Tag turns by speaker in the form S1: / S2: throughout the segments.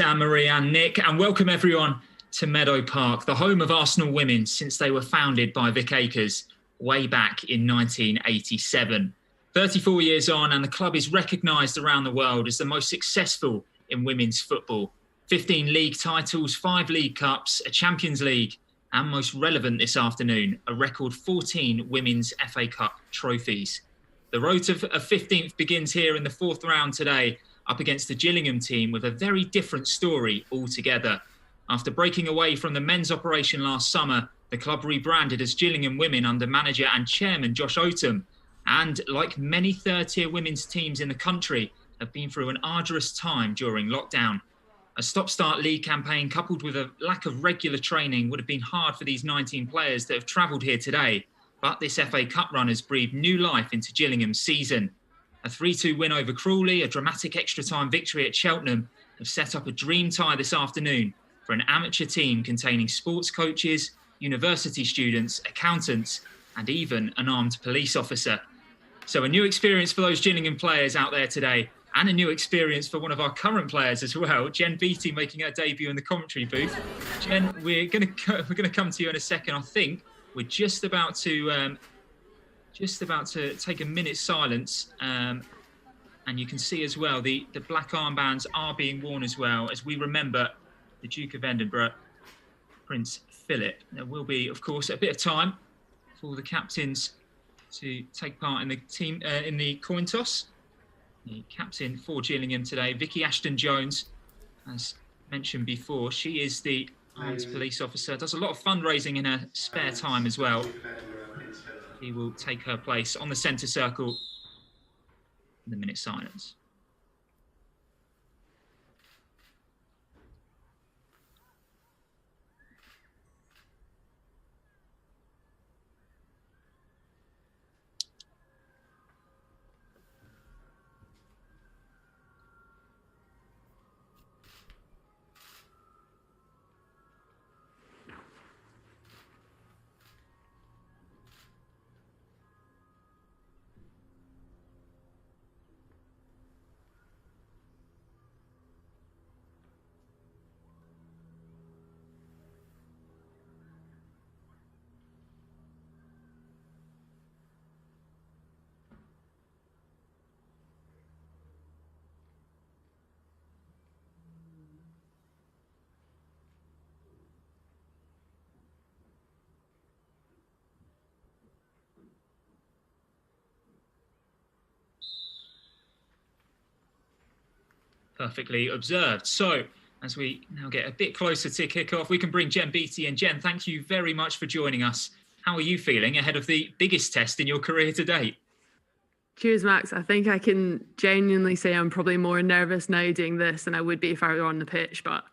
S1: Anne-Marie and Nick, and welcome everyone to Meadow Park, the home of Arsenal women since they were founded by Vic Akers way back in 1987. 34 years on, and the club is recognised around the world as the most successful in women's football. 15 league titles, 5 League Cups, a Champions League, and most relevant this afternoon, a record 14 Women's FA Cup trophies. The road to 15th begins here in the 4th round today, up against the Gillingham team with a very different story altogether. After breaking away from the men's operation last summer, the club rebranded as Gillingham Women under manager and chairman Josh Oldham, and like many third-tier women's teams in the country, have been through an arduous time during lockdown. A stop-start league campaign coupled with a lack of regular training would have been hard for these 19 players that have travelled here today, but this FA Cup run has breathed new life into Gillingham's season. A 3-2 win over Crawley, a dramatic extra-time victory at Cheltenham have set up a dream tie this afternoon for an amateur team containing sports coaches, university students, accountants, and even an armed police officer. So a new experience for those Gillingham players out there today, and a new experience for one of our current players as well, Jen Beattie, making her debut in the commentary booth. Jen, we're going to come to you in a second. I think we're just about to take a minute's silence, and you can see as well the black armbands are being worn as well as we remember the Duke of Edinburgh, Prince Philip. There will be, of course, a bit of time for the captains to take part in the team in the coin toss. The captain for Gillingham today, Vicky Ashton-Jones, as mentioned before, she is the armed police officer, does a lot of fundraising in her spare time as well. He will take her place on the centre circle in the minute silence. Perfectly observed. So, as we now get a bit closer to kick-off, we can bring Jen Beattie in. Jen, thank you very much for joining us. How are you feeling ahead of the biggest test in your career to date?
S2: Cheers, Max. I think I can genuinely say I'm probably more nervous now doing this than I would be if I were on the pitch, but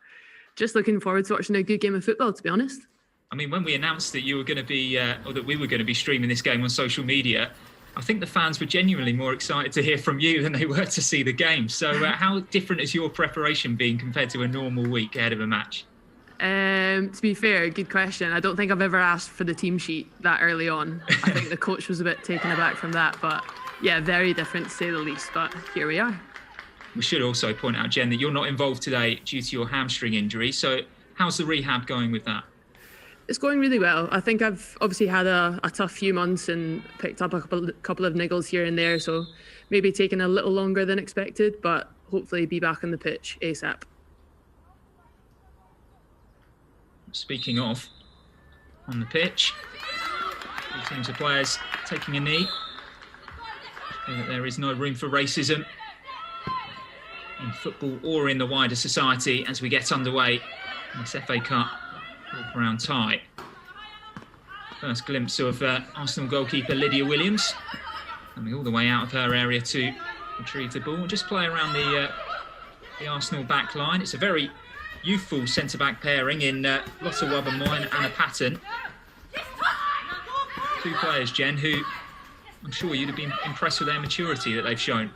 S2: just looking forward to watching a good game of football, to be honest.
S1: I mean, when we announced that you were going to be, or that we were going to be streaming this game on social media, I think the fans were genuinely more excited to hear from you than they were to see the game. So how different has your preparation been compared to a normal week ahead of a match?
S2: To be fair, good question. I don't think I've ever asked for the team sheet that early on. I think the coach was a bit taken aback from that, but yeah, very different to say the least, but here we are.
S1: We should also point out, Jen, that you're not involved today due to your hamstring injury. So how's the rehab going with that?
S2: It's going really well. I think I've obviously had a tough few months and picked up a couple of niggles here and there, so maybe taking a little longer than expected, but hopefully be back on the pitch ASAP.
S1: Speaking of, on the pitch, two teams of players taking a knee. That there is no room for racism in football or in the wider society as we get underway in this FA Cup 4th round tie. First glimpse of Arsenal goalkeeper Lydia Williams coming all the way out of her area to retrieve the ball. Just play around the Arsenal back line. It's a very youthful centre-back pairing in Lotte Wubben-Moy and Anna Patton. Two players, Jen, who I'm sure you'd have been impressed with their maturity that they've shown.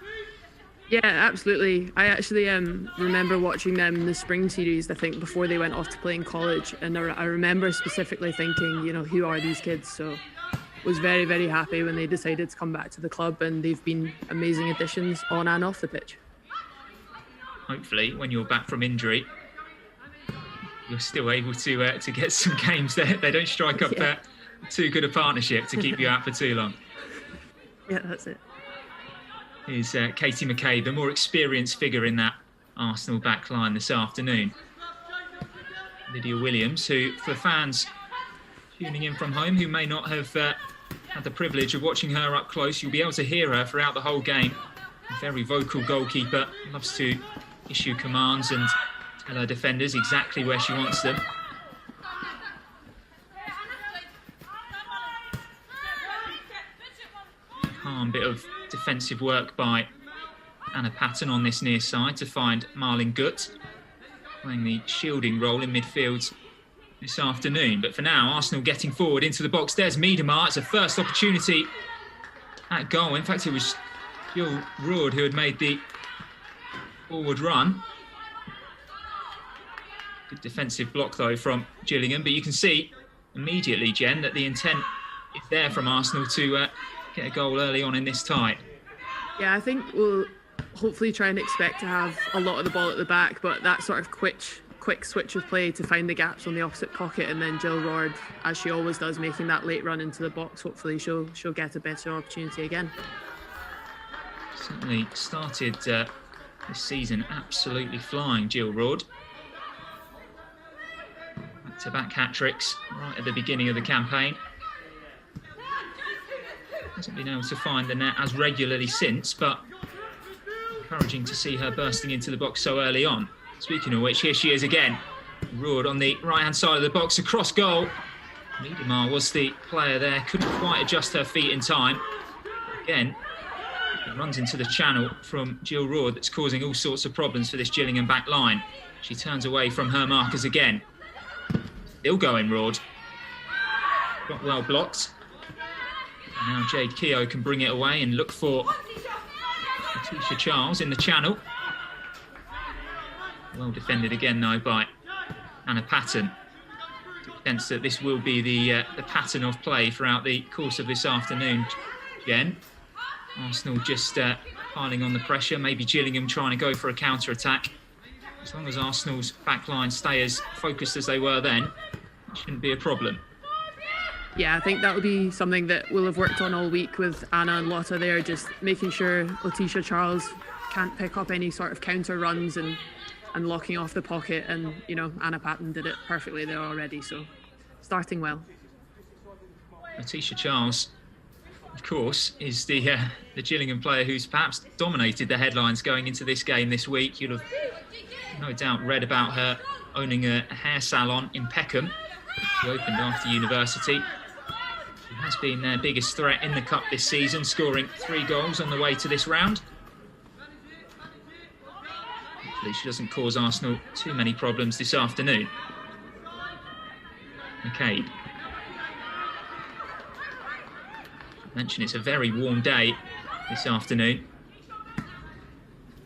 S2: Yeah, absolutely. I actually remember watching them in the spring series, I think, before they went off to play in college. And I remember specifically thinking, you know, who are these kids? So was very, very happy when they decided to come back to the club, and they've been amazing additions on and off the pitch.
S1: Hopefully, when you're back from injury, you're still able to get some games there. They don't strike up too good a partnership to keep you out for too long.
S2: Yeah, that's it.
S1: Here's Katie McCabe, the more experienced figure in that Arsenal back line this afternoon. Lydia Williams, who, for fans tuning in from home who may not have had the privilege of watching her up close, you'll be able to hear her throughout the whole game. A very vocal goalkeeper, loves to issue commands and tell her defenders exactly where she wants them. Calm bit of defensive work by Anna Patton on this near side to find Marlin Gutt, playing the shielding role in midfield this afternoon. But for now, Arsenal getting forward into the box. There's Miedemar. It's a first opportunity at goal. In fact, it was Jill Roord who had made the forward run. Good defensive block, though, from Gillingham. But you can see immediately, Jen, that the intent is there from Arsenal to get a goal early on in this tie.
S2: Yeah, I think we'll hopefully try and expect to have a lot of the ball at the back, but that sort of quick switch of play to find the gaps on the opposite pocket, and then Jill Roord, as she always does, making that late run into the box. Hopefully she'll get a better opportunity again.
S1: Certainly started this season absolutely flying, Jill Roord. Back-to-back hat-tricks right at the beginning of the campaign. Hasn't been able to find the net as regularly since, but encouraging to see her bursting into the box so early on. Speaking of which, here she is again. Roord on the right-hand side of the box, across goal. Miedemar was the player there, couldn't quite adjust her feet in time. Again, it runs into the channel from Jill Roord that's causing all sorts of problems for this Gillingham back line. She turns away from her markers again. Still going, Roord. Got well blocked. And now Jade Keogh can bring it away and look for Letitia Charles in the channel. Well defended again, though, by Anna Patton. Sense that this will be the pattern of play throughout the course of this afternoon, Jen. Arsenal just piling on the pressure. Maybe Gillingham trying to go for a counter-attack. As long as Arsenal's backline stay as focused as they were then, it shouldn't be a problem.
S2: Yeah, I think that will be something that we'll have worked on all week with Anna and Lotta there, just making sure Letitia Charles can't pick up any sort of counter runs and locking off the pocket. And, you know, Anna Patton did it perfectly there already, so starting well.
S1: Letitia Charles, of course, is the Gillingham player who's perhaps dominated the headlines going into this game this week. You'll have no doubt read about her owning a hair salon in Peckham. She opened after university. She has been their biggest threat in the cup this season, scoring 3 goals on the way to this round. Hopefully she doesn't cause Arsenal too many problems this afternoon. McCabe. I mentioned it's a very warm day this afternoon.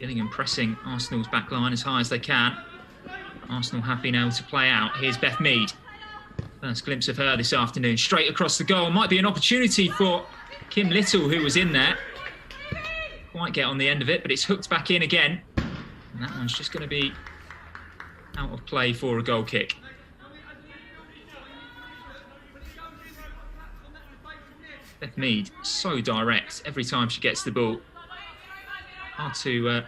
S1: Gillingham pressing Arsenal's back line as high as they can. Arsenal have been able to play out. Here's Beth Mead. First glimpse of her this afternoon. Straight across the goal. Might be an opportunity for Kim Little, who was in there. Quite get on the end of it, but it's hooked back in again. And that one's just going to be out of play for a goal kick. Beth Mead, so direct every time she gets the ball. Hard to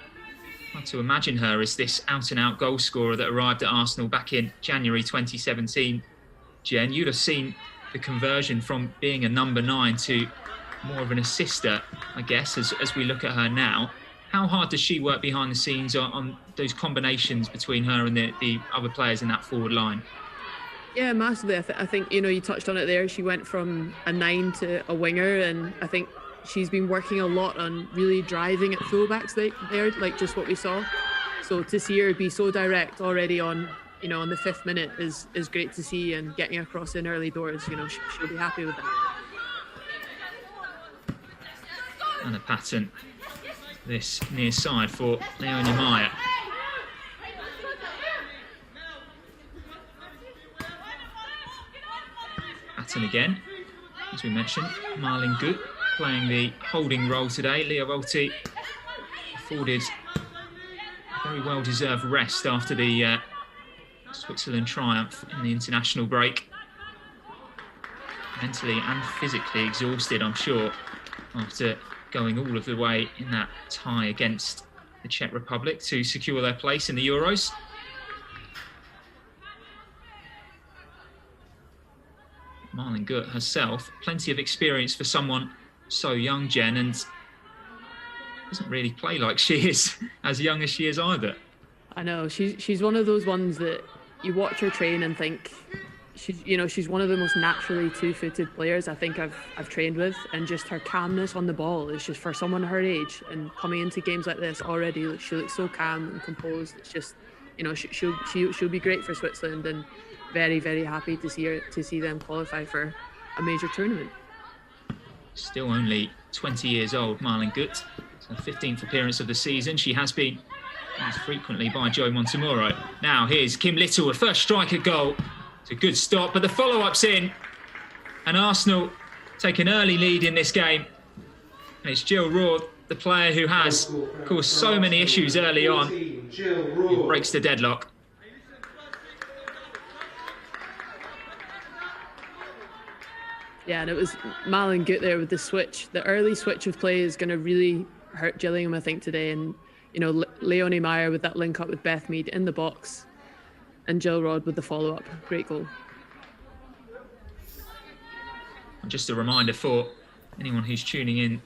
S1: imagine her as this out-and-out goal scorer that arrived at Arsenal back in January 2017. Jen, you'd have seen the conversion from being a number 9 to more of an assister, I guess, as we look at her now. How hard does she work behind the scenes on those combinations between her and the other players in that forward line?
S2: Yeah, massively. I think, you know, you touched on it there. She went from a 9 to a winger, and I think she's been working a lot on really driving at fullbacks there, like just what we saw. So to see her be so direct already on, you know, on the 5th minute is great to see, and getting across in early doors, you know, she'll be happy with that.
S1: Anna Patton, this near side for Leonie Meyer. Patton again, as we mentioned, Marlin Gutt playing the holding role today. Leah Rolti afforded a very well-deserved rest after the Switzerland triumph in the international break. Mentally and physically exhausted, I'm sure, after going all of the way in that tie against the Czech Republic to secure their place in the Euros. Marlon Gut herself, plenty of experience for someone so young, Jen, and doesn't really play like she is as young as she is either.
S2: I know, she's one of those ones that you watch her train and think she's one of the most naturally two-footed players I think I've trained with, and just her calmness on the ball is just, for someone her age and coming into games like this already, she looks so calm and composed. It's just, she'll be great for Switzerland, and very, very happy to see them qualify for a major tournament.
S1: Still only 20 years old, Marlon Gut. It's her 15th appearance of the season. She has been used frequently by Joe Montemuro. Now here's Kim Little, a first striker goal. It's a good stop, but the follow-up's in. And Arsenal take an early lead in this game. And it's Jill Roord, the player who has caused so many issues early on, who breaks the deadlock.
S2: Yeah, and it was Marlon Gut there with the switch. The early switch of play is going to really hurt Gillingham, I think, today. And, Leonie Meyer with that link up with Beth Mead in the box, and Jill Roord with the follow-up. Great goal.
S1: And just a reminder for anyone who's tuning in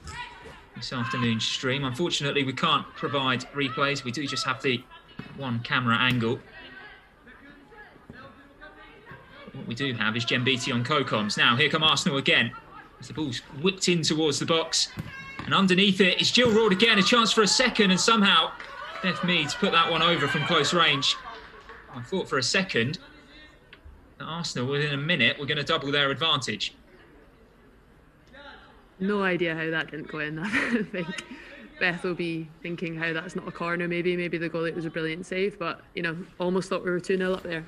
S1: this afternoon's stream, unfortunately we can't provide replays. We do just have the one camera angle. What we do have is Jen Beattie on co-coms. Now, here come Arsenal again. As the ball's whipped in towards the box. And underneath it is Jill Roord again, a chance for a second, and somehow Beth Mead's put that one over from close range. I thought for a second that Arsenal, within a minute, were going to double their advantage.
S2: No idea how that didn't go in. I think Beth will be thinking how that's not a corner, maybe the goalie, was a brilliant save, but, almost thought we were 2-0 up there.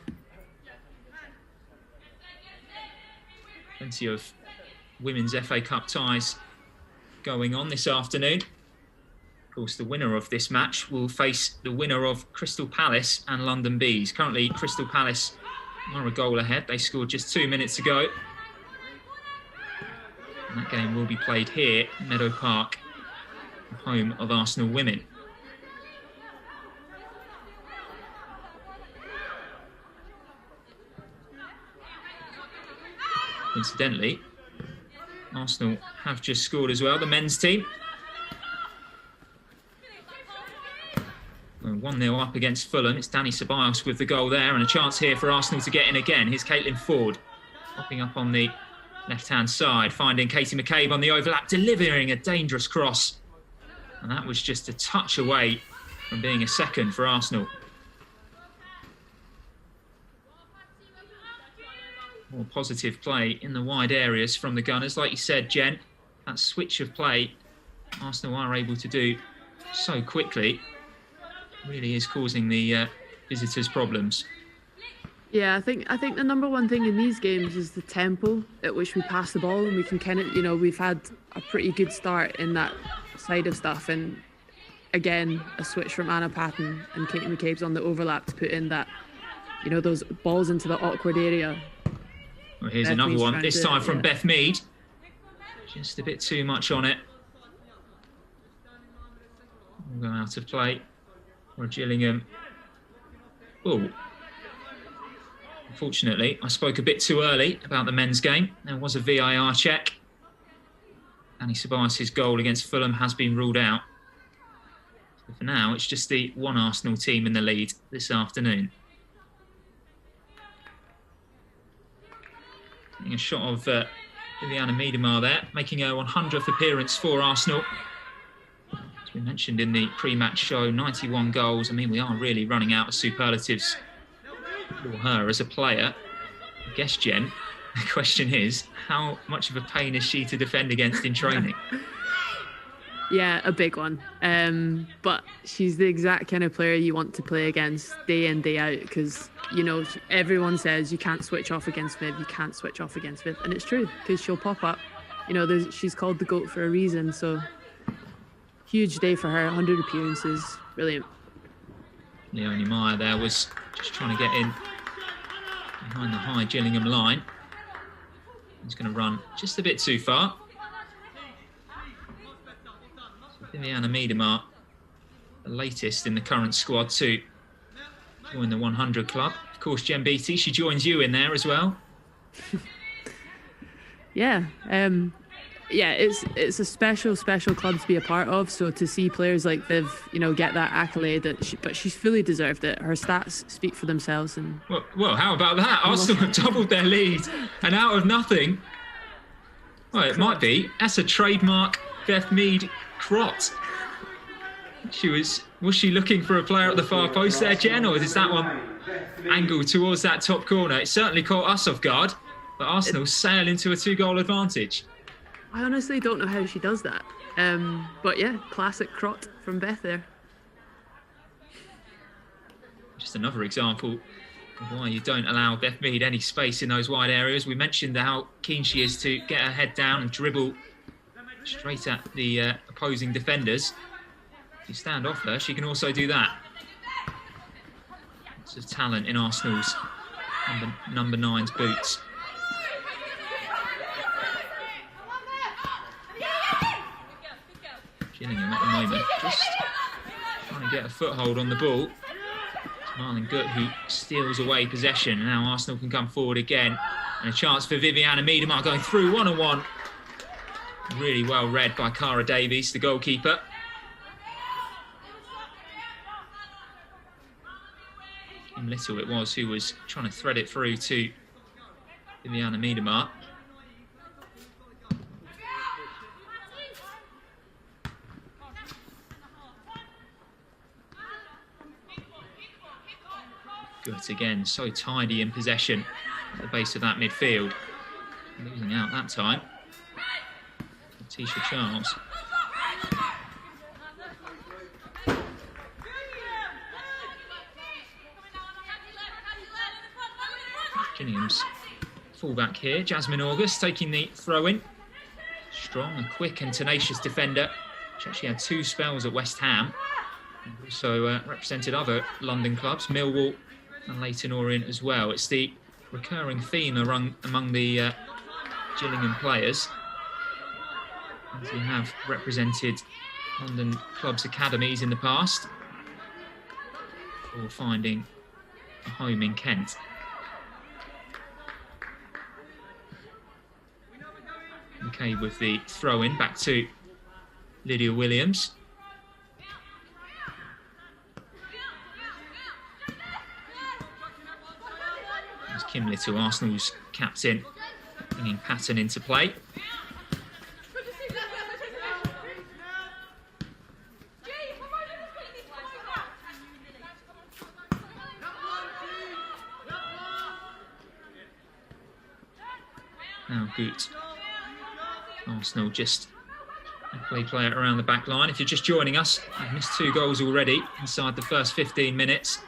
S1: Plenty of women's FA Cup ties going on this afternoon. Of course, the winner of this match will face the winner of Crystal Palace and London Bees. Currently, Crystal Palace are a goal ahead. They scored just 2 minutes ago. And that game will be played here at Meadow Park, the home of Arsenal women. Incidentally, Arsenal have just scored as well, the men's team. 1-0 up against Fulham. It's Danny Ceballos with the goal there, and a chance here for Arsenal to get in again. Here's Caitlin Ford popping up on the left-hand side, finding Katie McCabe on the overlap, delivering a dangerous cross. And that was just a touch away from being a second for Arsenal. More positive play in the wide areas from the Gunners. Like you said, Jen, that switch of play Arsenal are able to do so quickly really is causing the visitors problems.
S2: Yeah, I think the number one thing in these games is the tempo at which we pass the ball, and we can we've had a pretty good start in that side of stuff, and again a switch from Anna Patton and Katie McCabe's on the overlap to put in that, those balls into the awkward area.
S1: Well, here's Beth another one, this time from Beth Mead. Just a bit too much on it. We'll go out of play for Gillingham. Oh, unfortunately, I spoke a bit too early about the men's game. There was a VAR check. Danny Ceballos' goal against Fulham has been ruled out. So for now, it's just the one Arsenal team in the lead this afternoon. A shot of Viviana Miedemar there, making her 100th appearance for Arsenal. As we mentioned in the pre-match show, 91 goals. I mean, we are really running out of superlatives for her as a player. I guess, Jen, the question is, how much of a pain is she to defend against in training?
S2: Yeah, a big one. But she's the exact kind of player you want to play against day in, day out, because, everyone says you can't switch off against Viv, and it's true, because she'll pop up. She's called the GOAT for a reason, so huge day for her, 100 appearances, brilliant.
S1: Leonie Meyer there was just trying to get in behind the high Gillingham line. He's going to run just a bit too far. So Viviana Miedemar, the latest in the current squad to join the 100 club. Of course, Jen Beattie, she joins you in there as well.
S2: Yeah, it's a special club to be a part of. So to see players like Viv, get that accolade, but she's fully deserved it. Her stats speak for themselves. And
S1: well, how about that? Arsenal have doubled their lead, and out of nothing, well, it might be. That's a trademark Beth Mead crot. Was she looking for a player at the far post there, Jen, or is that one angled towards that top corner? It certainly caught us off guard, but Arsenal sail into a 2-goal advantage.
S2: I honestly don't know how she does that. But yeah, classic crot from Beth there.
S1: Just another example of why you don't allow Beth Mead any space in those wide areas. We mentioned how keen she is to get her head down and dribble straight at the opposing defenders. If you stand off her, she can also do that. Lots of talent in Arsenal's number 9's boots. Gillingham at the moment just trying to get a foothold on the ball. It's Marlon Gutt who steals away possession, and now Arsenal can come forward again, and a chance for Viviana Miedemar going through one-on-one. Really well read by Cara Davies, the goalkeeper. Kim Little it was who was trying to thread it through to Viviana Miedemar. Good again, so tidy in possession at the base of that midfield. Losing out that time. Tisha Charles. Gillingham's fullback here, Jasmine August, taking the throw-in. Strong, a quick and tenacious defender. She actually had 2 spells at West Ham. And also represented other London clubs, Millwall and Leyton Orient as well. It's the recurring theme among the Gillingham players, as who have represented London clubs' academies in the past, or finding a home in Kent. Okay, with the throw-in back to Lydia Williams. There's Kim Little, Arsenal's captain, bringing Patton into play. Now Gut. Arsenal just play it around the back line. If you're just joining us, they've missed 2 goals already inside the first 15 minutes.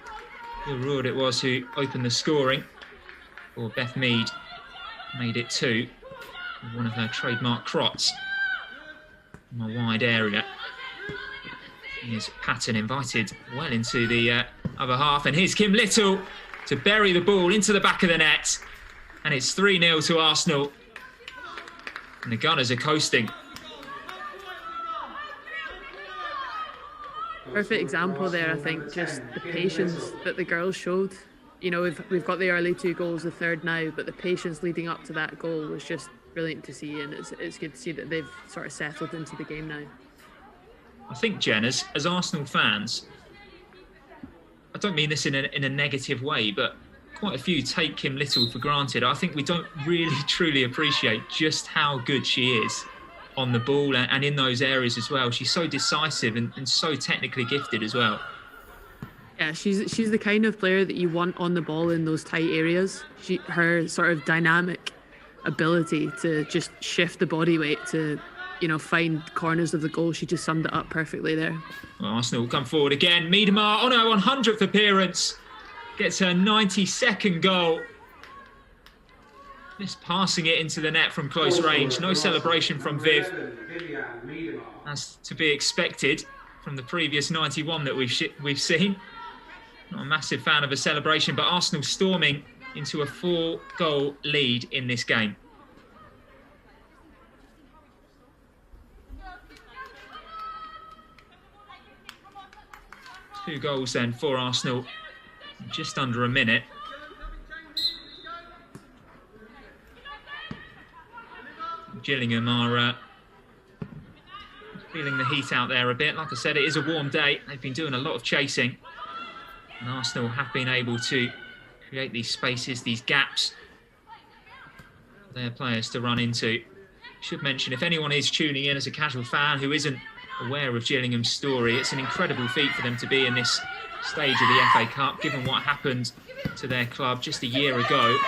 S1: Bill Roord it was who opened the scoring, or Beth Mead made it 2 with one of her trademark crots in a wide area. Here's Patton invited well into the other half, and here's Kim Little to bury the ball into the back of the net, and it's 3-0 to Arsenal. And the Gunners are coasting.
S2: Perfect example there, I think, just the patience that the girls showed. You know, we've got the early 2 goals, the third now, but the patience leading up to that goal was just brilliant to see, and it's good to see that they've sort of settled into the game now.
S1: I think, Jen, as Arsenal fans, I don't mean this in a negative way, but quite a few take Kim Little for granted. I think we don't really truly appreciate just how good she is on the ball and in those areas as well. She's so decisive and so technically gifted as well.
S2: Yeah, she's the kind of player that you want on the ball in those tight areas. Her sort of dynamic ability to just shift the body weight to, find corners of the goal. She just summed it up perfectly there.
S1: Well, Arsenal will come forward again. Miedemar on her 100th appearance gets her 92nd goal. Just passing it into the net from close range. No celebration from Viv, as to be expected from the previous 91 that we've seen. Not a massive fan of a celebration, but Arsenal storming into a 4-goal lead in this game. Two goals then for Arsenal, just under a minute. Gillingham are feeling the heat out there a bit. Like I said, it is a warm day. They've been doing a lot of chasing. And Arsenal have been able to create these spaces, these gaps for their players to run into. Should mention, if anyone is tuning in as a casual fan who isn't aware of Gillingham's story, it's an incredible feat for them to be in this stage of the FA Cup, given what happened to their club just a year ago.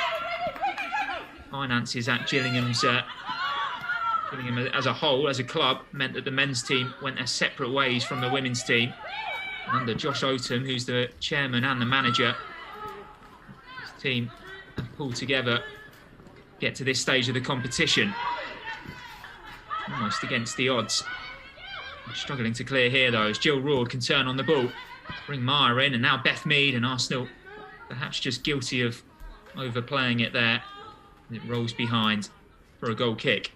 S1: Finances at Gillingham as a whole, as a club, meant that the men's team went their separate ways from the women's team. And under Josh Oldham, who's the chairman and the manager, his team have pulled together to get to this stage of the competition. Almost against the odds. Struggling to clear here though, as Jill Roord can turn on the ball. Bring Maya in, and now Beth Mead, and Arsenal perhaps just guilty of overplaying it there. It rolls behind for a goal kick.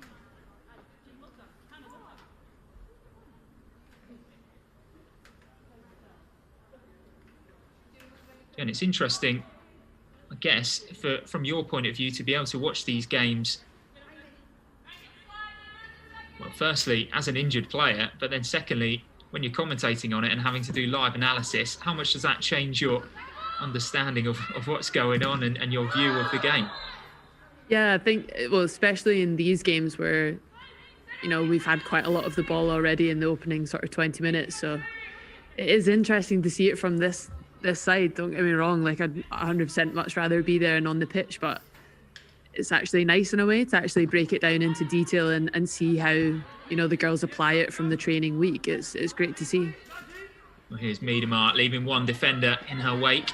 S1: And it's interesting, I guess, from your point of view, to be able to watch these games. Well, firstly, as an injured player, but then secondly, when you're commentating on it and having to do live analysis, how much does that change your understanding of what's going on and your view of the game?
S2: Yeah, I think, well, especially in these games where, we've had quite a lot of the ball already in the opening sort of 20 minutes. So it is interesting to see it from this side. Don't get me wrong, like I'd 100% much rather be there and on the pitch, but it's actually nice in a way to actually break it down into detail and see how, the girls apply it from the training week. It's great to see.
S1: Well, here's Miedemar leaving one defender in her wake.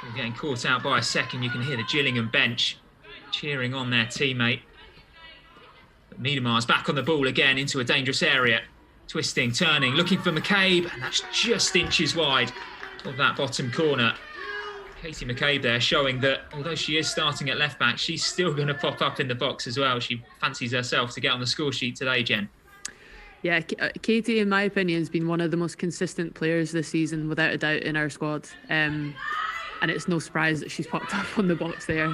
S1: We're getting caught out by a second. You can hear the Gillingham bench cheering on their teammate. But Miedemar's back on the ball again into a dangerous area. Twisting, turning, looking for McCabe, and that's just inches wide of that bottom corner. Katie McCabe there showing that although she is starting at left back, she's still going to pop up in the box as well. She fancies herself to get on the score sheet today, Jen.
S2: Yeah, Katie, in my opinion, has been one of the most consistent players this season, without a doubt, in our squad. And it's no surprise that she's popped up on the box there.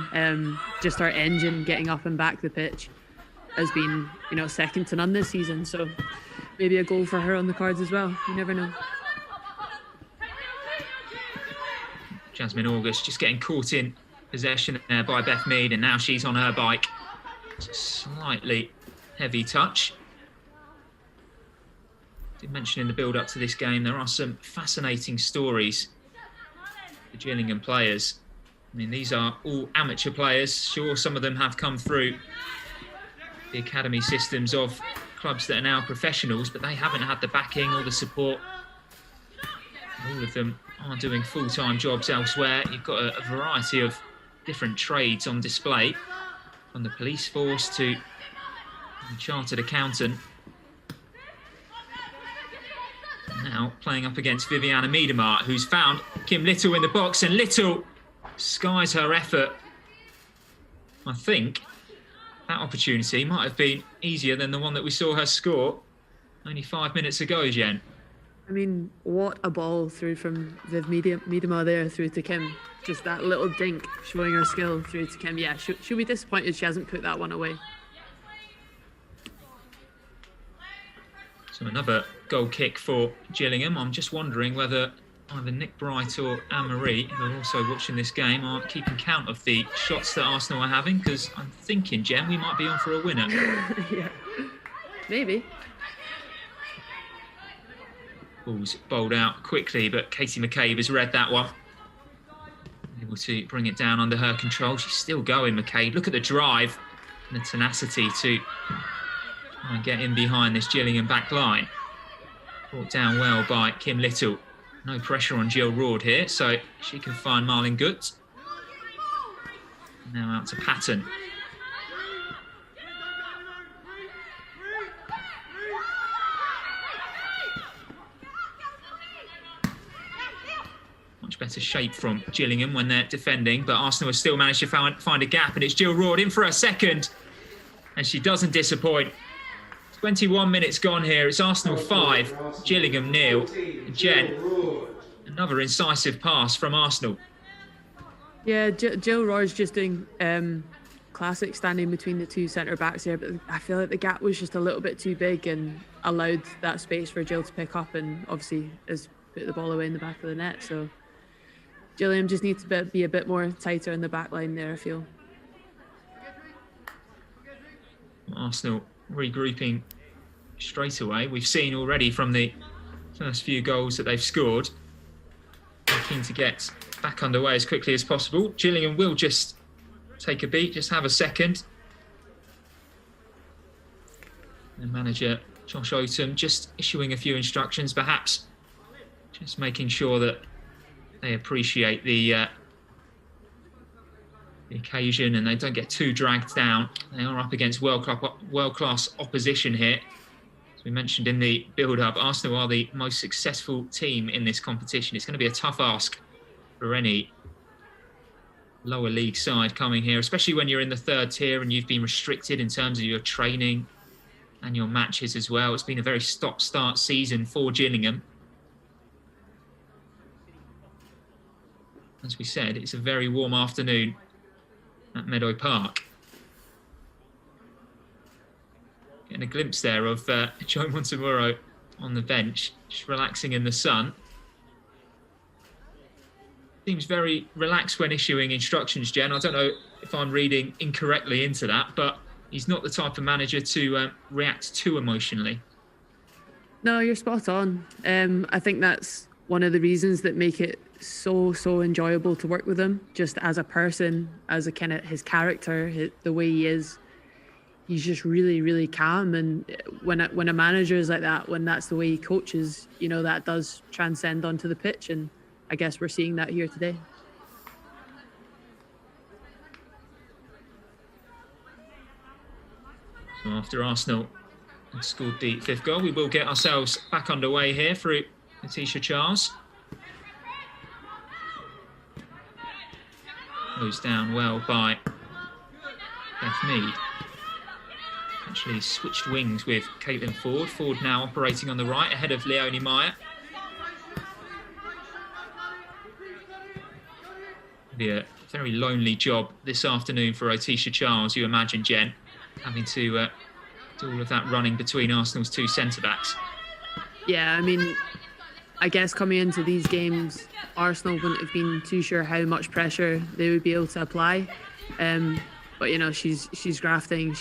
S2: Just our engine getting up and back the pitch has been, second to none this season. So maybe a goal for her on the cards as well. You never know.
S1: Jasmine August just getting caught in possession there by Beth Mead, and now she's on her bike. It's a slightly heavy touch. I did mention in the build-up to this game, there are some fascinating stories. The Gillingham players. I mean, these are all amateur players. Sure, some of them have come through the academy systems of clubs that are now professionals, but they haven't had the backing or the support. All of them are doing full-time jobs elsewhere. You've got a variety of different trades on display, from the police force to the chartered accountant. Now playing up against Viviana Miedemar, who's found Kim Little in the box, and Little skies her effort. I think that opportunity might have been easier than the one that we saw her score only 5 minutes ago, Jen.
S2: I mean, what a ball through from Viv Miedemar there through to Kim. Just that little dink showing her skill through to Kim. Yeah, she'll be disappointed she hasn't put that one away.
S1: So another goal kick for Gillingham. I'm just wondering whether either Nick Bright or Anne-Marie, who are also watching this game, are keeping count of the shots that Arsenal are having, because I'm thinking, Jen, we might be on for a winner.
S2: Yeah, maybe.
S1: Ball's bowled out quickly, but Katie McCabe has read that one. Able to bring it down under her control. She's still going, McCabe. Look at the drive and the tenacity to try and get in behind this Gillingham back line. Brought down well by Kim Little. No pressure on Jill Roord here, so she can find Marlin Gutt. Now out to Patton. better shape from Gillingham when they're defending, but Arsenal has still managed to find a gap, and it's Jill Roord in for her second, and she doesn't disappoint. 21 minutes gone here. It's Arsenal 5, Gillingham 0. Jen, another incisive pass from Arsenal.
S2: Yeah, Jill Roy's just doing classic standing between the two centre-backs there, but I feel like the gap was just a little bit too big and allowed that space for Jill to pick up, and obviously has put the ball away in the back of the net. So Gillingham just needs to be a bit more tighter in the back line there, I feel.
S1: Arsenal regrouping straight away. We've seen already from the first few goals that they've scored. Keen to get back underway as quickly as possible. Gillingham will just take a beat, just have a second. And manager Josh Oatham just issuing a few instructions, perhaps just making sure that they appreciate the occasion and they don't get too dragged down. They are up against world-class opposition here. As we mentioned in the build-up, Arsenal are the most successful team in this competition. It's going to be a tough ask for any lower league side coming here, especially when you're in the third tier and you've been restricted in terms of your training and your matches as well. It's been a very stop-start season for Gillingham. As we said, it's a very warm afternoon at Meadow Park. Getting a glimpse there of Joe Montemuro on the bench, just relaxing in the sun. Seems very relaxed when issuing instructions, Jen. I don't know if I'm reading incorrectly into that, but he's not the type of manager to react too emotionally.
S2: No, you're spot on. I think that's one of the reasons that make it so enjoyable to work with him, just as a person, as a kind of his character, the way he is. He's just really calm, and when a manager is like that, when that's the way he coaches, you know, that does transcend onto the pitch, and I guess we're seeing that here today.
S1: So after Arsenal scored the 5th goal, we will get ourselves back underway here through Letitia Charles. Goes down well by Beth Mead. Actually switched wings with Caitlin Ford. Ford now operating on the right ahead of Leonie Meyer. Be a very lonely job this afternoon for Otisha Charles, you imagine, Jen, having to do all of that running between Arsenal's two centre-backs.
S2: Yeah, I mean, I guess coming into these games, Arsenal wouldn't have been too sure how much pressure they would be able to apply. But, you know, she's grafting.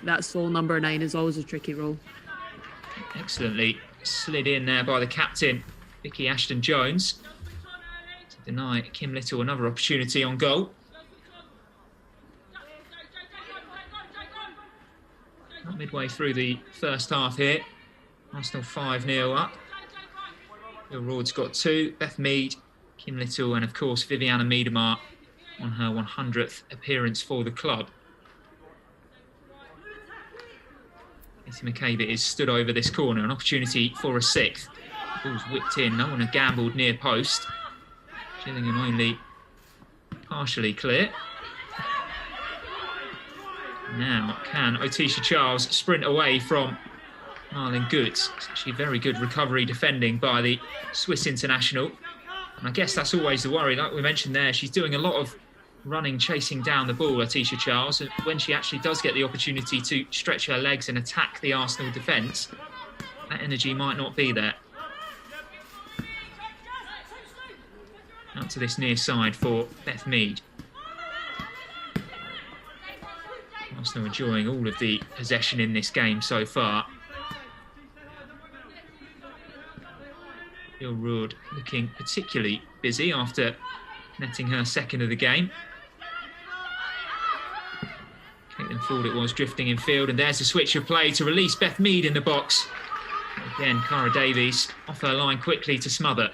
S2: That sole number 9 is always a tricky role.
S1: Excellently slid in there by the captain, Vicky Ashton-Jones, to deny Kim Little another opportunity on goal. Not midway through the first half here. Arsenal 5-0 up. Jill Roord's got 2. Beth Mead, Kim Little, and of course Viviana Miedemar on her 100th appearance for the club. Katie McCabe is stood over this corner, an opportunity for a 6th. Ball's whipped in, no one had gambled near post. Gillingham only partially clear. Now can Otisha Charles sprint away from Marlon Goods? It's actually very good recovery defending by the Swiss international. And I guess that's always the worry. Like we mentioned there, she's doing a lot of running, chasing down the ball, Otisha Charles. And when she actually does get the opportunity to stretch her legs and attack the Arsenal defence, that energy might not be there. Out to this near side for Beth Mead. Arsenal enjoying all of the possession in this game so far. Jill Roord looking particularly busy after netting her 2nd of the game. Caitlin Ford it was drifting in field, and there's a switch of play to release Beth Mead in the box. Again, Cara Davies off her line quickly to smother.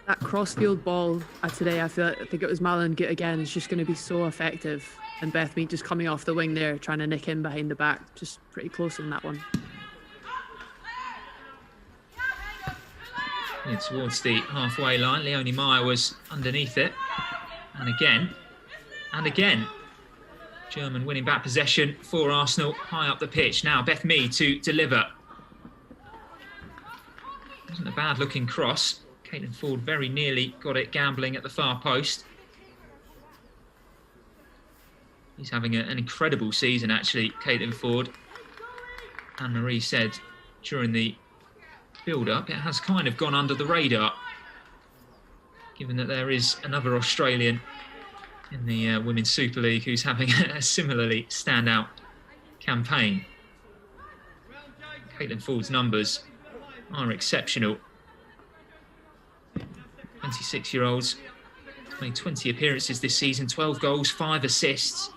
S2: That cross-field ball today, I think it was Marlon Gut again, is just going to be so effective. And Beth Mead just coming off the wing there, trying to nick in behind the back. Just pretty close on that one.
S1: Yeah, towards the halfway line. Leonie Meyer was underneath it. And again. German winning back possession for Arsenal high up the pitch. Now Beth Mead to deliver. Wasn't a bad looking cross. Caitlin Ford very nearly got it gambling at the far post. He's having an incredible season actually, Caitlin Ford. Anne-Marie said during the build-up, it has kind of gone under the radar, given that there is another Australian in the Women's Super League who's having a similarly standout campaign. Caitlin Ford's numbers are exceptional. 26-year-olds made 20 appearances this season, 12 goals, 5 assists.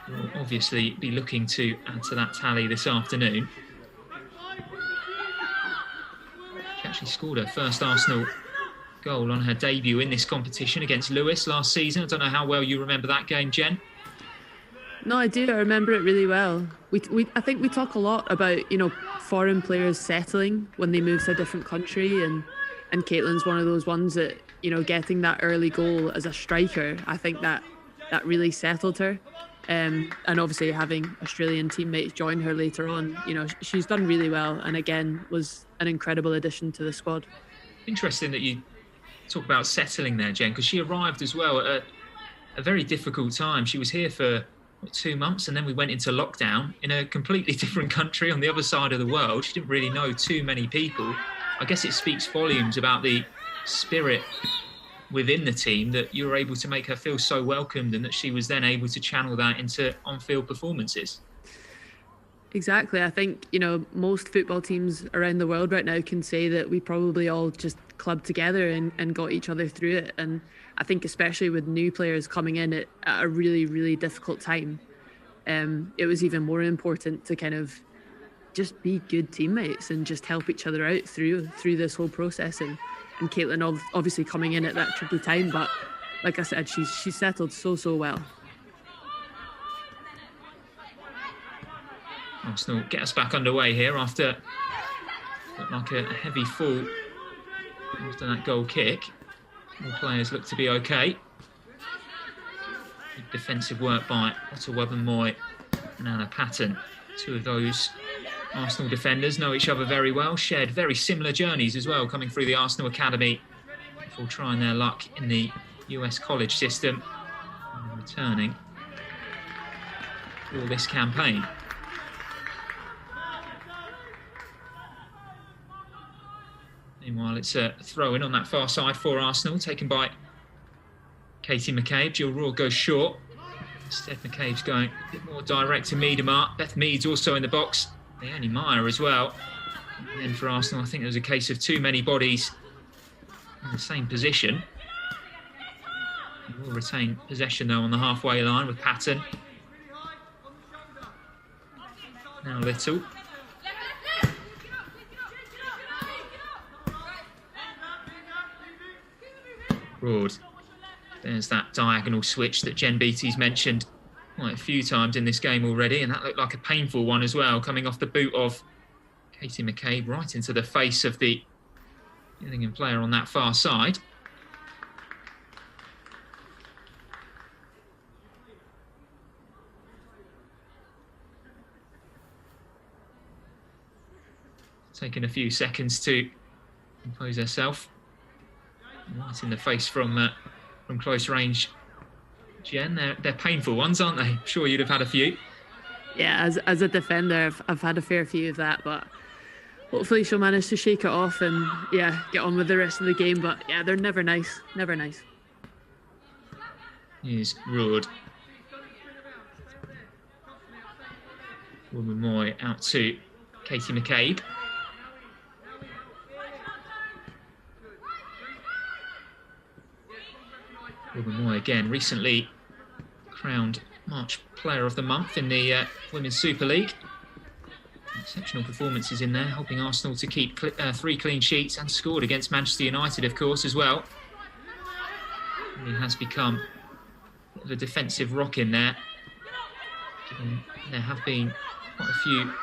S1: We'll obviously be looking to add to that tally this afternoon. She actually scored her first Arsenal goal on her debut in this competition against Lewis last season. I don't know how well you remember that game, Jen.
S2: No, I do. I remember it really well. I think we talk a lot about, foreign players settling when they move to a different country, and Caitlin's one of those ones that, getting that early goal as a striker, I think that really settled her. And obviously having Australian teammates join her later on, she's done really well, and again was an incredible addition to the squad.
S1: Interesting that you talk about settling there, Jen, because she arrived as well at a very difficult time. She was here for 2 months, and then we went into lockdown in a completely different country on the other side of the world. She didn't really know too many people. I guess it speaks volumes about the spirit within the team that you were able to make her feel so welcomed, and that she was then able to channel that into on-field performances.
S2: Exactly. I think, most football teams around the world right now can say that we probably all just clubbed together and got each other through it. And I think especially with new players coming in at a really, really difficult time, it was even more important to kind of just be good teammates and just help each other out through this whole process. And Caitlin obviously coming in at that tricky time, but like I said, she's settled so well.
S1: Arsenal get us back underway here after like a heavy fall after that goal kick. All players look to be okay. Good defensive work by Otta Wubben-Moy and Anna Patton. Two of those Arsenal defenders know each other very well, shared very similar journeys as well, coming through the Arsenal Academy before trying their luck in the US college system and returning for this campaign. Meanwhile, it's a throw-in on that far side for Arsenal, taken by Katie McCabe. Jill Rohr goes short. Instead, McCabe's going a bit more direct to Miedemar. Beth Mead's also in the box. Leonie Meyer as well. And then for Arsenal, I think there was a case of too many bodies in the same position. We'll retain possession, though, on the halfway line with Patton. Now Little. Broad. There's that diagonal switch that Jen Beattie's mentioned quite a few times in this game already, and that looked like a painful one as well, coming off the boot of Katie McCabe right into the face of the Gillingham player on that far side. Taking a few seconds to compose herself. Right in the face from close range, Jen. They're painful ones, aren't they? I'm sure you'd have had a few.
S2: Yeah, as a defender, I've had a fair few of that, but hopefully she'll manage to shake it off and get on with the rest of the game. But yeah, they're never nice.
S1: Here's Rood. Wubben-Moy out to Katie McCabe. Wubben-Moy again, recently crowned March Player of the Month in the Women's Super League. Exceptional performances in there, helping Arsenal to keep 3 clean sheets, and scored against Manchester United, of course, as well. He has become a bit of a defensive rock in there. There have been quite a few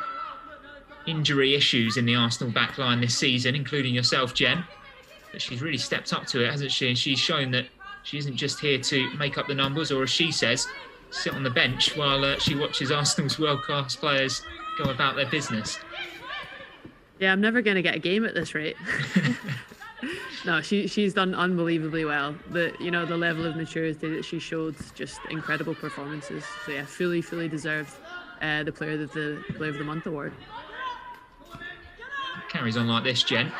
S1: injury issues in the Arsenal backline this season, including yourself, Jen. But she's really stepped up to it, hasn't she? And she's shown that she isn't just here to make up the numbers, or as she says, sit on the bench while she watches Arsenal's world-class players go about their business.
S2: Yeah, I'm never going to get a game at this rate. No, she's done unbelievably well. The level of maturity that she showed, just incredible performances. So yeah, fully deserved the Player of the Month award.
S1: It carries on like this, Jen.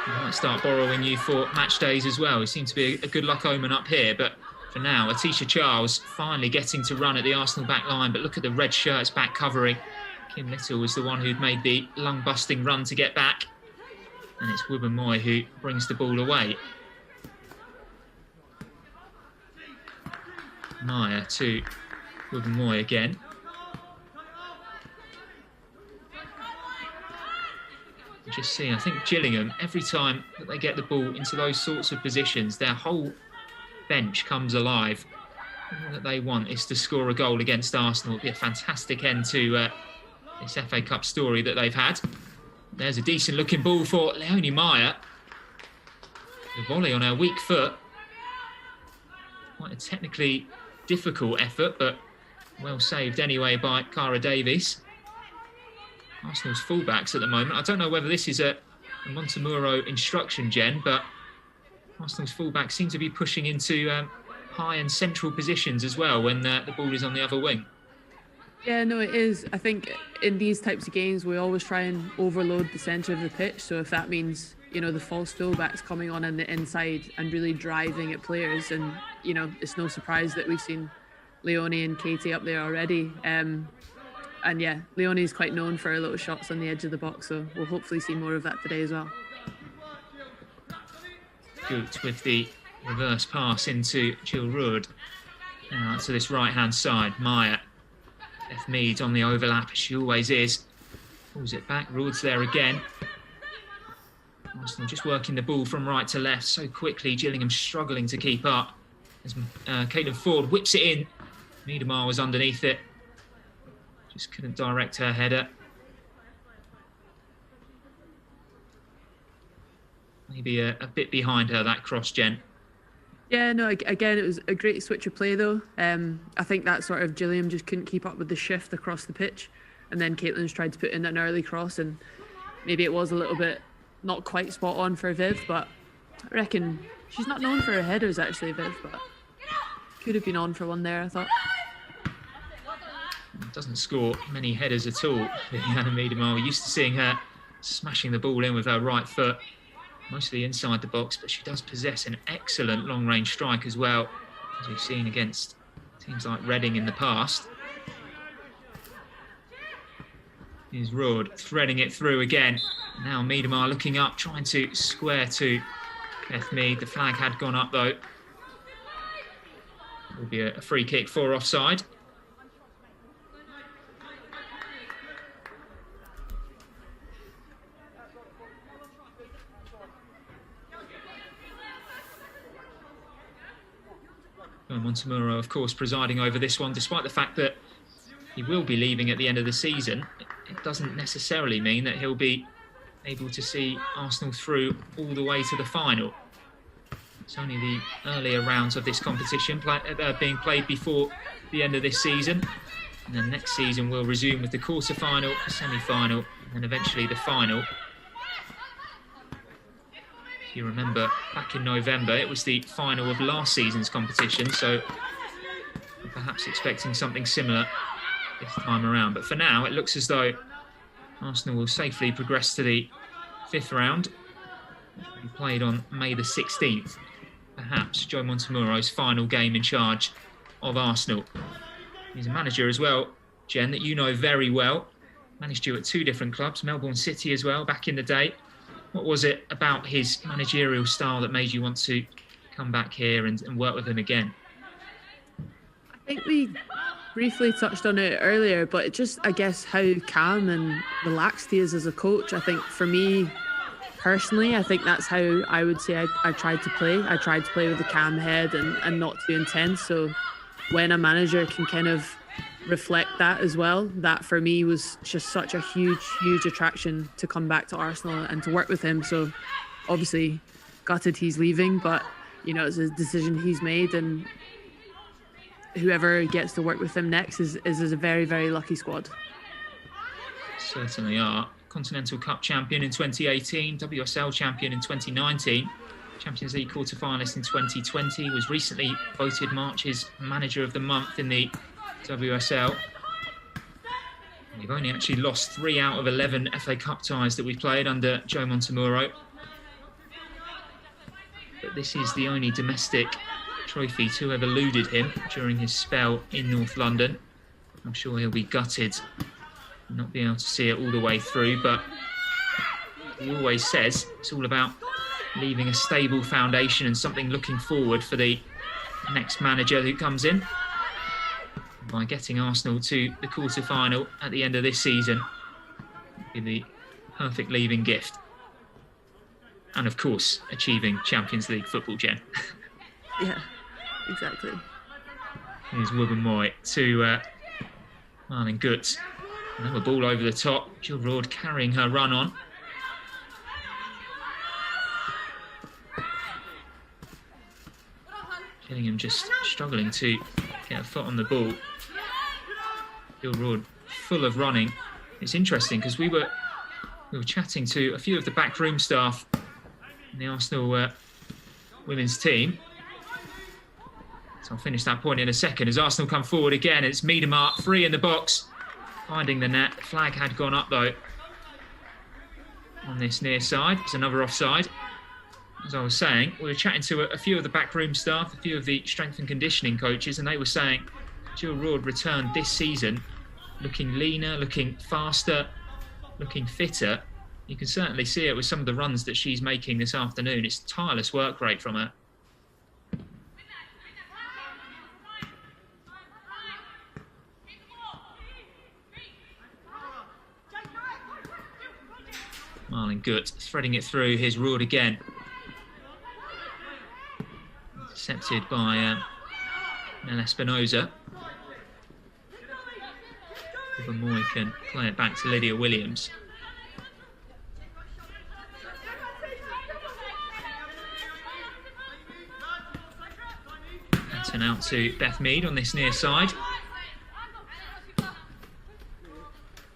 S1: I might start borrowing you for match days as well. You seem to be a good luck omen up here, but for now, Atisha Charles finally getting to run at the Arsenal back line, but look at the red shirts back covering. Kim Little was the one who'd made the lung-busting run to get back. And it's Wubben-Moy who brings the ball away. Meyer to Wubben-Moy again. Just seeing, I think Gillingham, every time that they get the ball into those sorts of positions, their whole bench comes alive. All that they want is to score a goal against Arsenal. It'll be a fantastic end to this FA Cup story that they've had. There's a decent looking ball for Leonie Meyer. The volley on her weak foot. Quite a technically difficult effort, but well saved anyway by Cara Davies. Arsenal's fullbacks at the moment. I don't know whether this is a Montemurro instruction, Jen, but Arsenal's fullbacks seem to be pushing into high and central positions as well when the ball is on the other wing.
S2: Yeah, no, it is. I think in these types of games, we always try and overload the centre of the pitch. So if that means, the false fullbacks coming on the inside and really driving at players, and, it's no surprise that we've seen Leonie and Katie up there already. And yeah, Leonie's quite known for her little shots on the edge of the box, so we'll hopefully see more of that today as well.
S1: Good with the reverse pass into Jill Rudd. Now to this right-hand side, Meyer. Beth Mead on the overlap, as she always is. Pulls it back, Rudd's there again. Arsenal just working the ball from right to left so quickly. Gillingham struggling to keep up. As Caitlin Ford whips it in. Miedemar was underneath it. Just couldn't direct her header. Maybe a bit behind her, that cross, Jen.
S2: Yeah, no, again, it was a great switch of play, though. I think that sort of Gillingham just couldn't keep up with the shift across the pitch. And then Caitlin's tried to put in an early cross, and maybe it was a little bit not quite spot on for Viv, but I reckon she's not known for her headers, actually, Viv, but could have been on for one there, I thought.
S1: Doesn't score many headers at all, Viviana Miedemar. We're used to seeing her smashing the ball in with her right foot, mostly inside the box, but she does possess an excellent long-range strike as well, as we've seen against teams like Reading in the past. Here's Rudd threading it through again. Now Miedemar looking up, trying to square to Beth Mead. The flag had gone up though. It will be a free kick for offside. Montemurro, of course, presiding over this one, despite the fact that he will be leaving at the end of the season. It doesn't necessarily mean that he'll be able to see Arsenal through all the way to the final. It's only the earlier rounds of this competition being played before the end of this season. And then next season we'll resume with the quarter-final, the semi-final, and eventually the final. If you remember, back in November, it was the final of last season's competition, so perhaps expecting something similar this time around. But for now, it looks as though Arsenal will safely progress to the fifth round. It'll be played on May the 16th. Perhaps Joe Montemurro's final game in charge of Arsenal. He's a manager as well, Jen, that you know very well. Managed you at two different clubs, Melbourne City as well, back in the day. What was it about his managerial style that made you want to come back here and work with him again?
S2: I think we briefly touched on it earlier, but it just, I guess, how calm and relaxed he is as a coach. I think for me, personally, I think that's how I would say I tried to play. I tried to play with a calm head and not too intense. So when a manager can kind of reflect that as well. That for me was just such a huge attraction to come back to Arsenal and to work with him. So obviously gutted he's leaving, but it's a decision he's made, and whoever gets to work with him next is a very lucky squad.
S1: Certainly are. Continental Cup champion in 2018, WSL champion in 2019, Champions League quarter-finalist in 2020, was recently voted March's Manager of the Month in the WSL. We've only actually lost 3 out of 11 FA Cup ties that we've played under Joe Montemuro. But this is the only domestic trophy to have eluded him during his spell in North London. I'm sure he'll be gutted not being able to see it all the way through, but he always says it's all about leaving a stable foundation and something looking forward for the next manager who comes in. By getting Arsenal to the quarter-final at the end of this season, it'll be the perfect leaving gift. And of course, achieving Champions League football, Jen.
S2: Yeah, exactly.
S1: Here's Wubben-Moy to Marlon Guts. Another ball over the top. Jill Roord carrying her run on. Gillingham just struggling to get a foot on the ball. Jill Roord full of running. It's interesting because we were chatting to a few of the backroom staff in the Arsenal women's team. So I'll finish that point in a second as Arsenal come forward again. It's Miedema free in the box, finding the net. The flag had gone up though on this near side. It's another offside. As I was saying, we were chatting to a few of the backroom staff, a few of the strength and conditioning coaches, and they were saying Jill Roord returned this season looking leaner, looking faster, looking fitter. You can certainly see it with some of the runs that she's making this afternoon. It's tireless work rate from her. Marlon Gutt threading it through. Here's Roord again. Intercepted by Mel Espinoza. Moy can play it back to Lydia Williams. And out to Beth Mead on this near side.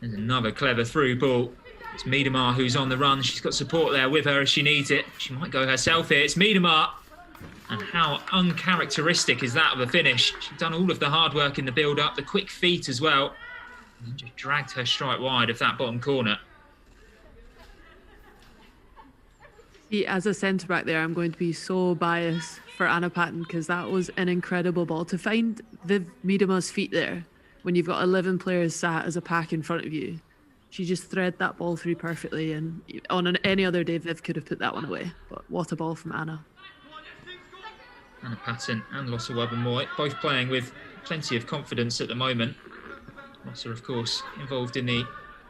S1: There's another clever through ball. It's Miedema who's on the run. She's got support there with her if she needs it. She might go herself here. It's Miedema. And how uncharacteristic is that of a finish? She's done all of the hard work in the build-up, the quick feet as well. And just dragged her strike wide of that bottom corner.
S2: See, as a centre-back there, I'm going to be so biased for Anna Patton because that was an incredible ball. To find Viv Miedema's feet there when you've got 11 players sat as a pack in front of you, she just thread that ball through perfectly. And on any other day, Viv could have put that one away. But what a ball from Anna.
S1: Anna Patton and Lotta Wubben-Moy, both playing with plenty of confidence at the moment. Lotta, of course, involved in the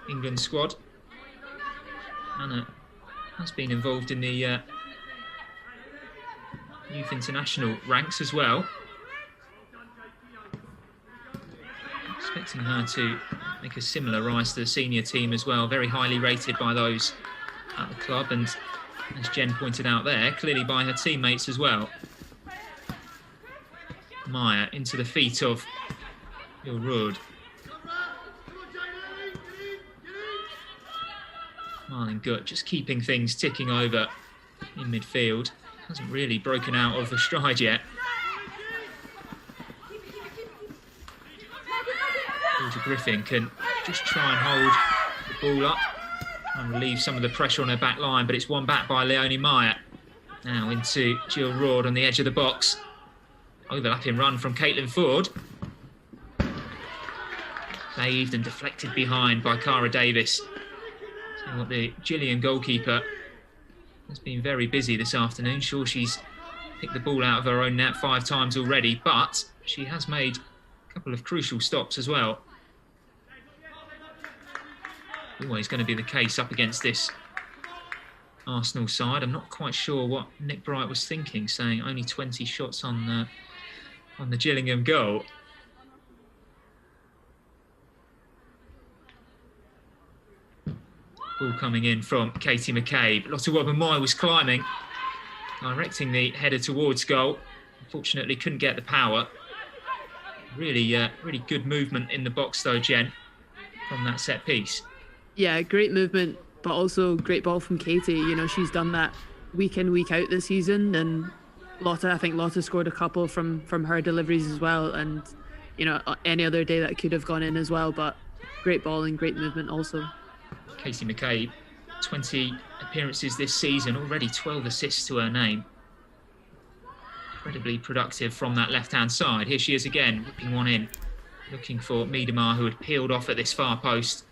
S1: England squad. Anna has been involved in the youth international ranks as well. Expecting her to make a similar rise to the senior team as well. Very highly rated by those at the club, and as Jen pointed out there, clearly by her teammates as well. Meyer into the feet of Jill Roord. Marlon Gutt just keeping things ticking over in midfield. Hasn't really broken out of the stride yet. Georgia Griffin can just try and hold the ball up and relieve some of the pressure on her back line, but it's won back by Leonie Meyer. Now into Jill Roord on the edge of the box. Overlapping run from Caitlin Ford. Saved and deflected behind by Cara Davis. So what the Gillingham goalkeeper has been very busy this afternoon. Sure, she's picked the ball out of her own net 5 times already, but she has made a couple of crucial stops as well. Always going to be the case up against this Arsenal side. I'm not quite sure what Nick Bright was thinking, saying only 20 shots on the Gillingham goal. Ball coming in from Katie McCabe. Lotte Wubben-Moy was climbing, directing the header towards goal. Unfortunately, couldn't get the power. Really good movement in the box though, Jen, from that set piece.
S2: Yeah, great movement, but also great ball from Katie. You know, she's done that week in, week out this season, and I think Lotte scored a couple from her deliveries as well, and you know, any other day that could have gone in as well, but great ball and great movement also.
S1: Katie McCabe, 20 appearances this season, already 12 assists to her name. Incredibly productive from that left-hand side. Here she is again, whipping one in, looking for Miedemar, who had peeled off at this far post.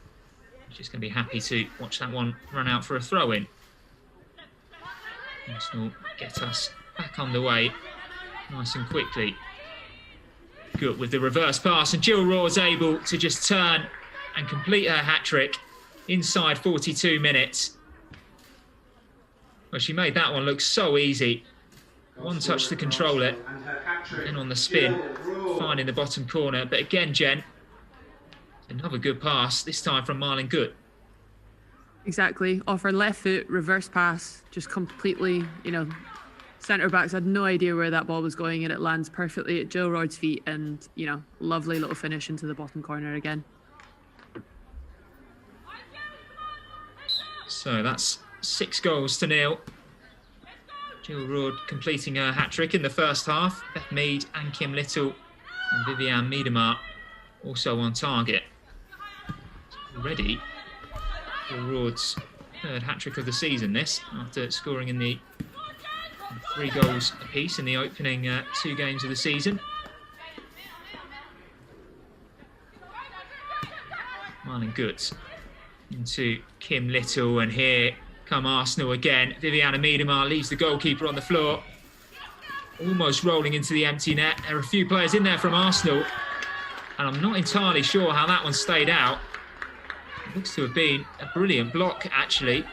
S1: She's going to be happy to watch that one run out for a throw-in. This will get us back underway nice and quickly. Good with the reverse pass, and Jill Rohr's able to just turn and complete her hat-trick inside 42 minutes. Well, she made that one look so easy. One touch to control it, and on the spin, finding the bottom corner. But again, Jen, another good pass, this time from Marlon Good.
S2: Exactly. Off her left foot, reverse pass, just completely, you know, centre backs had no idea where that ball was going, and it lands perfectly at Jill Rohr's feet, and, you know, lovely little finish into the bottom corner again.
S1: So that's 6-0. Jill Rohr completing her hat-trick in the first half. Beth Mead and Kim Little and Vivianne Miedemar also on target. Already, Jill Rohr's third hat-trick of the season, this, after scoring in the 3 goals apiece in the opening 2 games of the season. Marlon Goods into Kim Little, and here come Arsenal again. Vivianne Miedemar leaves the goalkeeper on the floor, almost rolling into the empty net. There are a few players in there from Arsenal, and I'm not entirely sure how that one stayed out. It looks to have been a brilliant block, actually,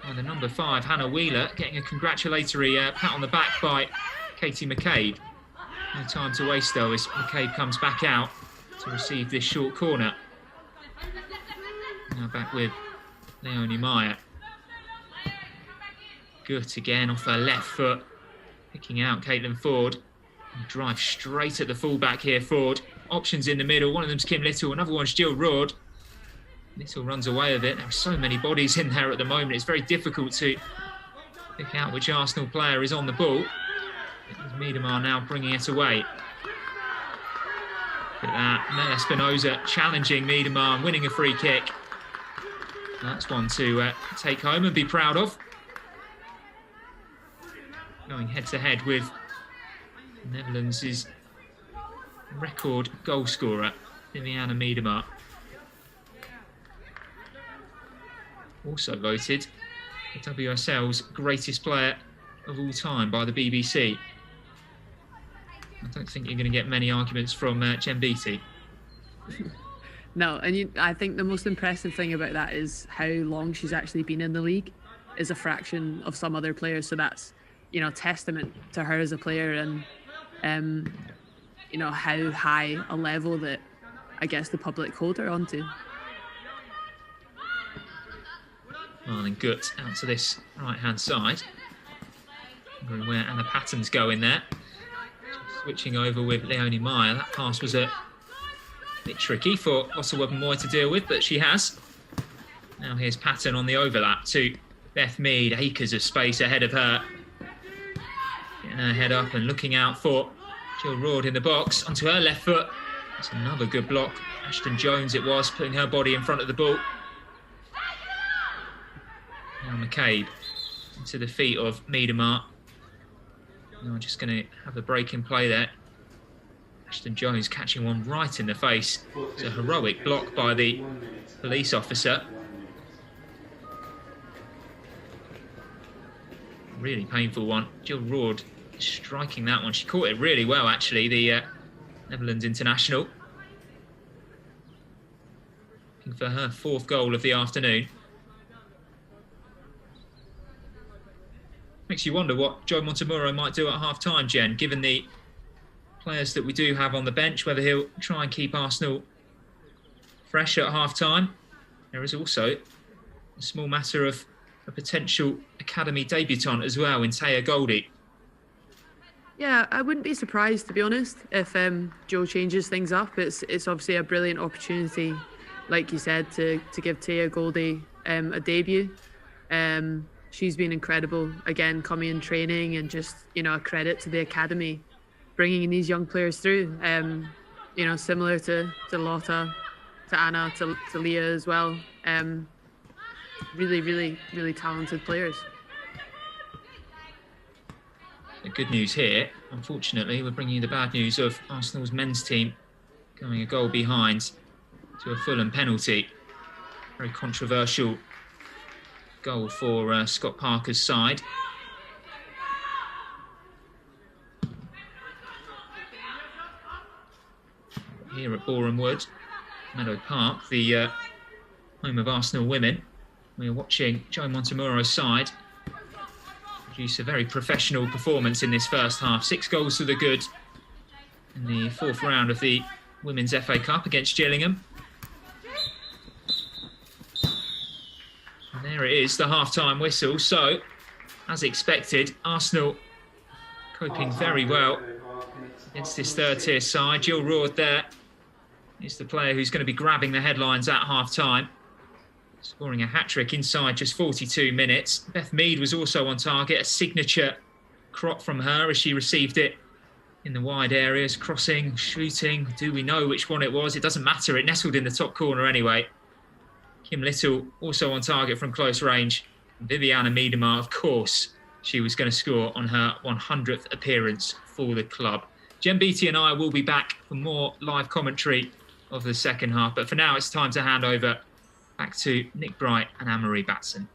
S1: by the number 5, Hannah Wheeler, getting a congratulatory pat on the back by Katie McCabe. No time to waste, though, as McCabe comes back out to receive this short corner. Now back with Leonie Meyer. Good again off her left foot, picking out Caitlin Ford. And drive straight at the fullback here, Ford. Options in the middle, one of them's Kim Little, another one's Jill Rohr. Little runs away with it. There are so many bodies in there at the moment, it's very difficult to pick out which Arsenal player is on the ball. It's Miedemar now bringing it away. Look at that, Mel Espinosa challenging Miedemar and winning a free kick. That's one to take home and be proud of. Going head-to-head with the Netherlands' record goal scorer, Vivianne Miedemar. Also voted the WSL's greatest player of all time by the BBC. I don't think you're going to get many arguments from Jen Beattie.
S2: No, and I think the most impressive thing about that is how long she's actually been in the league is a fraction of some other players. So that's, you know, testament to her as a player, and you know, how high a level that I guess the public hold her onto.
S1: Marlon Gut out to this right-hand side. Wondering where Anna Patton's going there. Switching over with Leonie Meyer. That pass was a bit tricky for Lotte Wubben-Moy to deal with, but she has. Now here's Patton on the overlap to Beth Mead. Acres of space ahead of her. Getting her head up and looking out for Jill Rohr in the box. Onto her left foot. That's another good block. Ashton Jones it was, putting her body in front of the ball. Now McCabe into the feet of Miedemar. Now just going to have a break in play there. Ashton Jones catching one right in the face. It's a heroic block by the police officer. Really painful one. Jill Rohr striking that one. She caught it really well, actually, the Netherlands international. Looking for her 4th goal of the afternoon. Makes you wonder what Joe Montemurro might do at half-time, Jen, given the players that we do have on the bench, whether he'll try and keep Arsenal fresh at half-time. There is also a small matter of a potential academy debutant as well in Taya Goldie.
S2: Yeah, I wouldn't be surprised, to be honest, if Joe changes things up. It's obviously a brilliant opportunity, like you said, to give Taya Goldie a debut. She's been incredible, again, coming in training, and just, a credit to the academy, bringing these young players through, similar to Lotta, to Anna, to Leah as well. Really, really, really talented players.
S1: The good news here, unfortunately, we're bringing you the bad news of Arsenal's men's team going a goal behind to a Fulham penalty. Very controversial goal for Scott Parker's side. Here at Boreham Wood, Meadow Park, the home of Arsenal women, we're watching Joe Montemurro's side produce a very professional performance in this first half. 6 goals to the good in the 4th round of the Women's FA Cup against Gillingham. And there it is, the half-time whistle. So, as expected, Arsenal coping very well against this third-tier side. Jill Roord there is the player who's going to be grabbing the headlines at half-time, scoring a hat-trick inside just 42 minutes. Beth Mead was also on target, a signature crop from her as she received it in the wide areas, crossing, shooting. Do we know which one it was? It doesn't matter, it nestled in the top corner anyway. Kim Little also on target from close range. Viviana Miedema, of course, she was going to score on her 100th appearance for the club. Jen Beattie and I will be back for more live commentary of the second half, but for now it's time to hand over back to Nick Bright and Anne-Marie Batson.